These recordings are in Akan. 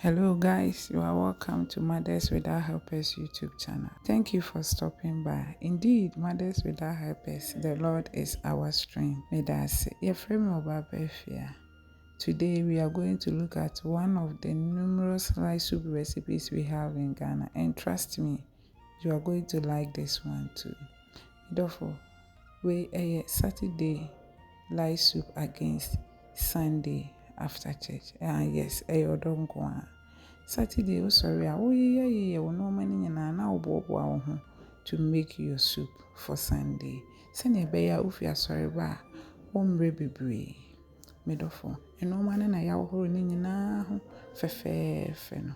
Hello guys, you are welcome to Mothers Without Helpers YouTube channel. Thank you for stopping by. Indeed, Mothers Without Helpers, the Lord is our strength. May that say, today we are going to look at one of the numerous rice soup recipes we have in Ghana, and trust me, you are going to like this one too. Therefore, we a Saturday rice soup against Sunday after church. Yes, don't go on. Saturday, sorry, no money and now bobo to make your soup for Sunday. Send a bear if you are sorry, ba, baby. Medofo, and no man and I are holding na feno.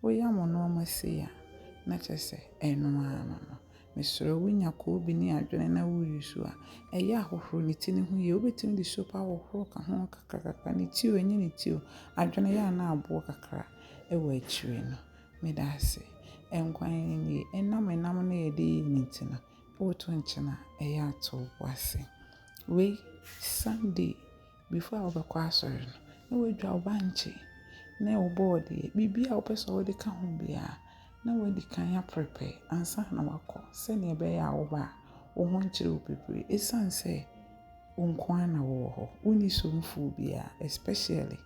We are no say, not just say, no. Mr. Winya ko bi ni adwene na wo yusu a eya ahohoro ni ti ne ho ye obetim di sopa ahohoro ka ho kakaka ni ti o enyi ni ti o adwene ya na abo kakra e wo akire no me da se enkwan ni enam na ye de ni ti na wo to nchena eya to wase we Sunday before obekwa asori no we dwa obanche na wo board ye bibia wo pese wo de ka ho bia na when the kan ya prepare ansa na wako se na ebe ya wo ba wo ho nchire obebre esan se onkwan na wo ho uni somfu bia especially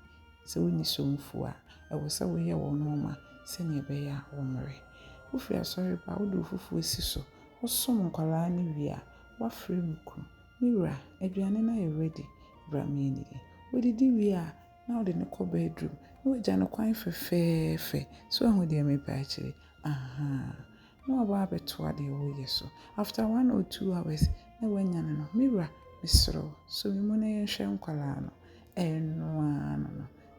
se uni somfu a e wo se wo ye wo no ma se na ebe ya wo mre wo fi asori ba wo do fufu esi so wo som nkwala ni wi a wa frɛ muku mira aduane na ye ready bra me ni wo didi wi a na wo de ne ko bedroom wo ja no kwan fefefe so ahu de me ba akire no about beto ade wo yeso after 1 or 2 hours na wanya no mira misro so mi mo na ye hwe nkwala no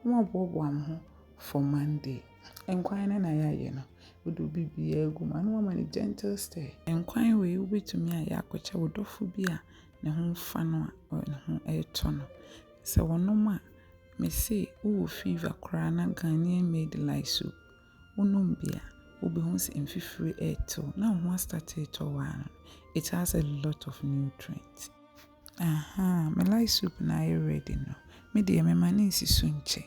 no bobo am ho for Monday enkwan na ya ye no wodo bibia aguma no ma ni gentle stay enkwan we wo betumi a ya akwacha wodofo bi a ne ho fa no a ne ho eto no se wonoma me say wo fever kra na Ghanaian made like soup wonom bia obehunsi mfifiri eto na ho start eto one it has a lot of nutrients me like soup na I ready no me de me mani nsiso nche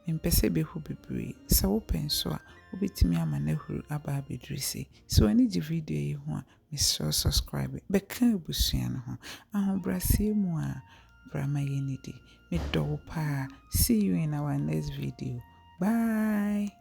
me mpese be hu bebre sa wo penso a obetimi ama na huru aba abedrisi so ani ji video yi ho a me subscribe be kan busua no ho ahobrasie mu a brama yenidi me do pa see you in our next video. Bye.